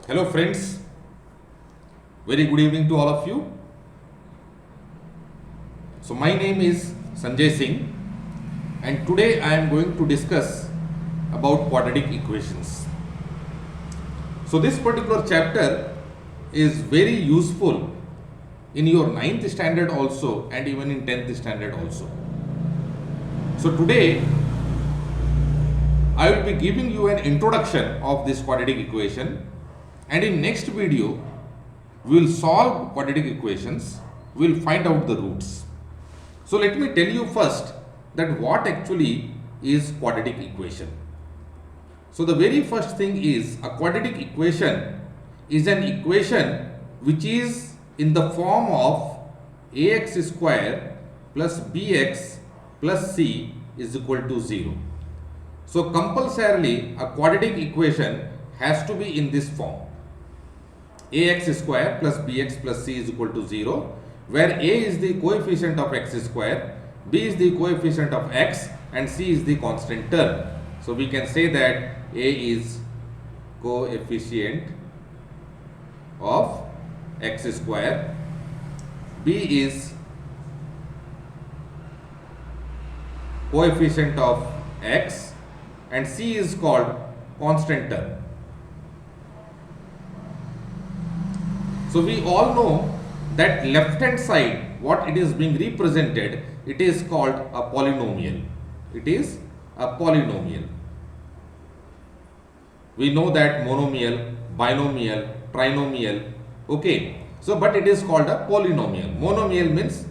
Hello friends, very good evening to all of you. So my name is Sanjay Singh and today I am going to discuss about quadratic equations. So this particular chapter is very useful in your 9th standard also and even in 10th standard also. So today I will be giving you an introduction of this quadratic equation, and in next video we will solve quadratic equations, we will find out the roots. So let me tell you first that what actually is quadratic equation. So the very first thing is a quadratic equation is an equation which is in the form of ax square plus bx plus c is equal to 0. So compulsorily a quadratic equation has to be in this form. Ax square plus bx plus c is equal to 0, where a is the coefficient of x square, b is the coefficient of x and c is the constant term. So we can say that a is coefficient of x square, b is coefficient of x and c is called constant term. So we all know that left hand side, what it is being represented, it is called a polynomial. It is a polynomial. We know that monomial, binomial, trinomial, okay. So but it is called a polynomial. Monomial means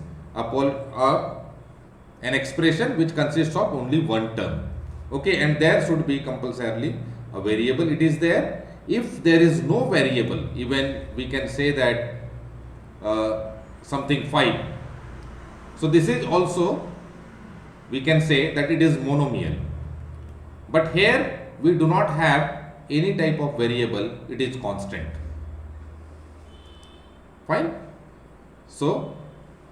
an expression which consists of only one term. Okay, and there should be compulsorily a variable, it is there. If there is no variable, even we can say that something 5. So this is also, we can say that it is monomial. But here we do not have any type of variable, it is constant. Fine. So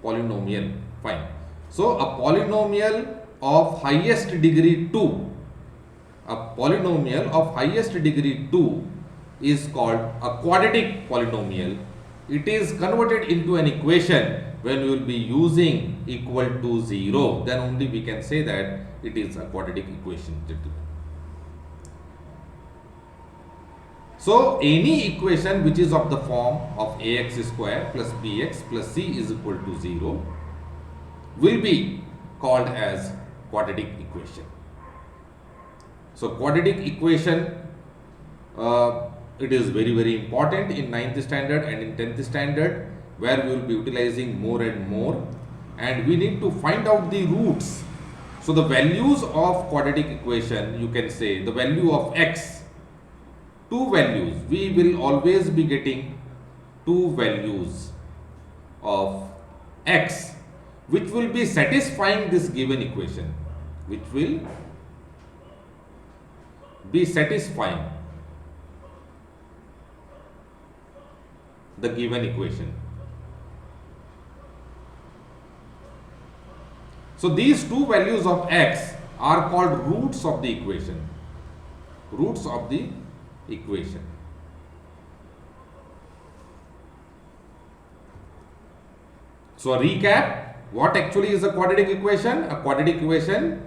polynomial, fine. So a polynomial of highest degree 2, a polynomial of highest degree 2 is called a quadratic polynomial. It is converted into an equation when we will be using equal to 0, then only we can say that it is a quadratic equation. So any equation which is of the form of ax square plus bx plus c is equal to 0 will be called as quadratic equation. So quadratic equation, it is very important in 9th standard and in 10th standard, where we will be utilizing more and more, and we need to find out the roots. So the values of quadratic equation, you can say the value of x, two values, we will always be getting two values of x which will be satisfying this given equation, which will be satisfying the given equation. So these two values of x are called roots of the equation. Roots of the equation. So a recap, what actually is a quadratic equation? A quadratic equation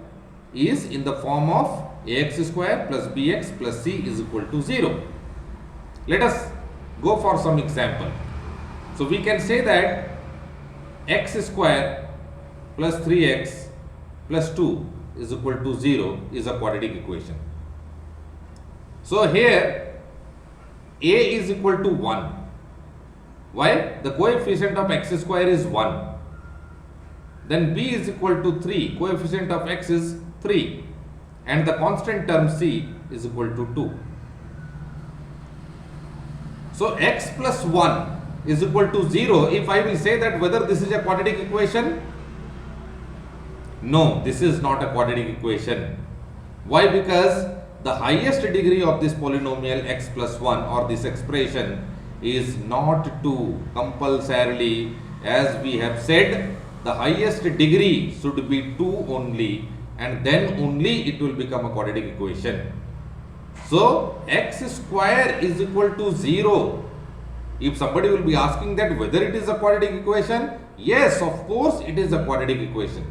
is in the form of ax square plus bx plus c is equal to 0. Let us go for some example. So we can say that x square plus 3x plus 2 is equal to 0 is a quadratic equation. So here a is equal to 1. Why? The coefficient of x square is 1. Then b is equal to 3. Coefficient of x is 3. And the constant term c is equal to 2. So x plus 1 is equal to 0. If I will say that whether this is a quadratic equation, no, this is not a quadratic equation. Why? Because the highest degree of this polynomial x plus 1 or this expression is not 2. Compulsorily, as we have said, the highest degree should be 2 only, and then only it will become a quadratic equation. So x square is equal to 0. If somebody will be asking that whether it is a quadratic equation, yes, of course it is a quadratic equation.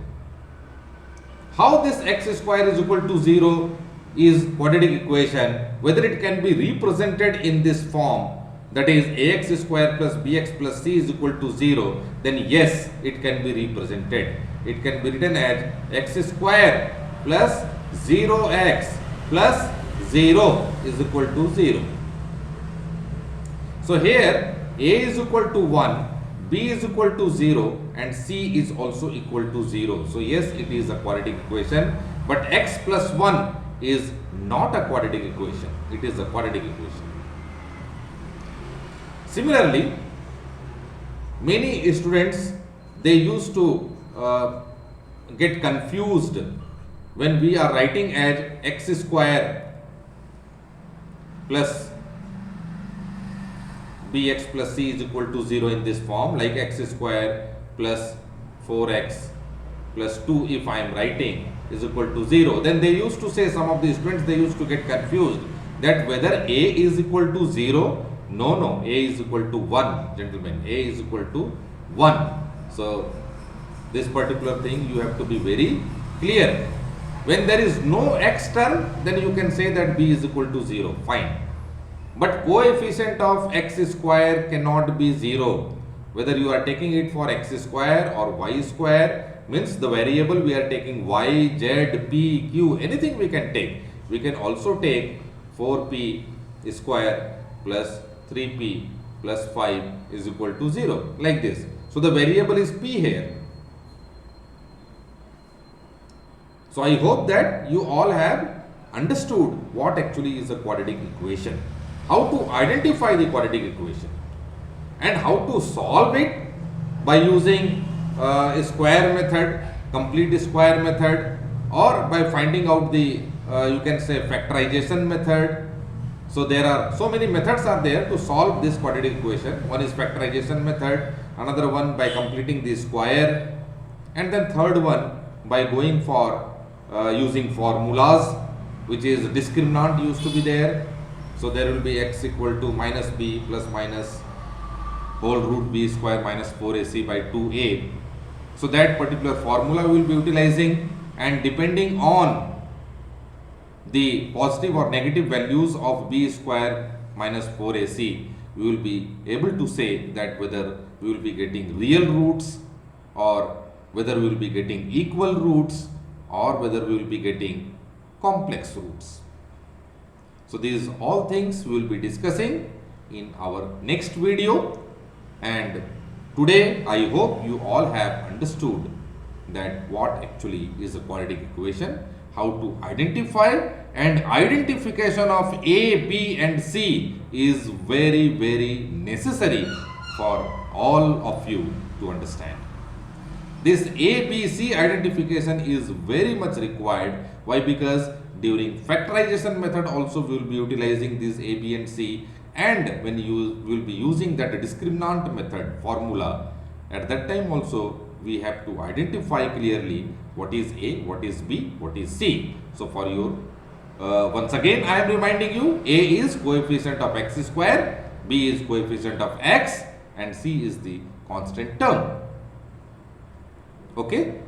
How this x square is equal to 0 is quadratic equation, whether it can be represented in this form, that is ax square plus bx plus c is equal to 0, then yes, it can be represented. It can be written as x square plus 0x plus 0 is equal to 0. So here a is equal to 1, b is equal to 0 and c is also equal to 0. So yes, it is a quadratic equation, but x plus 1 is not a quadratic equation. It is a quadratic equation. Similarly, many students, they used to get confused when we are writing as x square plus bx plus c is equal to 0 in this form, like x square plus 4x plus 2 if I am writing is equal to 0. Then they used to say, some of the students, they used to get confused that whether a is equal to 0. No, a is equal to 1, gentlemen, a is equal to 1. So this particular thing you have to be very clear. When there is no x term, then you can say that b is equal to 0, fine. But coefficient of x square cannot be 0. Whether you are taking it for x square or y square, means the variable we are taking y, z, p, q, anything we can take. We can also take 4p square plus 3p plus 5 is equal to 0, like this. So the variable is p here. So I hope that you all have understood what actually is a quadratic equation, how to identify the quadratic equation, and how to solve it by using a square method, complete square method, or by finding out the you can say factorization method. So there are so many methods are there to solve this quadratic equation. One is factorization method, another one by completing the square, and then third one by going for using formulas, which is discriminant used to be there. So there will be x equal to minus b plus minus whole root b square minus 4ac by 2a. So that particular formula we will be utilizing, and depending on the positive or negative values of b square minus 4ac, we will be able to say that whether we will be getting real roots, or whether we will be getting equal roots, or whether we will be getting complex roots. So these all things we will be discussing in our next video, and today I hope you all have understood that what actually is a quadratic equation, how to identify, and identification of A, B and C is very, very necessary for all of you to understand. This A, B, C identification is very much required. Why? Because during factorization method also we will be utilizing this A, B and C, and when you will be using that discriminant method formula, at that time also we have to identify clearly what is A, what is B, what is C. So for your once again I am reminding you, A is coefficient of x square, B is coefficient of x, and C is the constant term. Okay,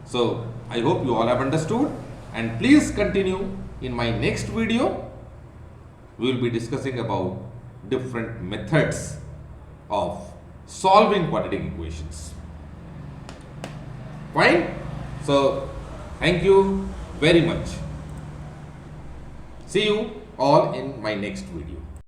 so I hope you all have understood, and please continue. In my next video we will be discussing about different methods of solving quadratic equations. Fine. So thank you very much. See you all in my next video.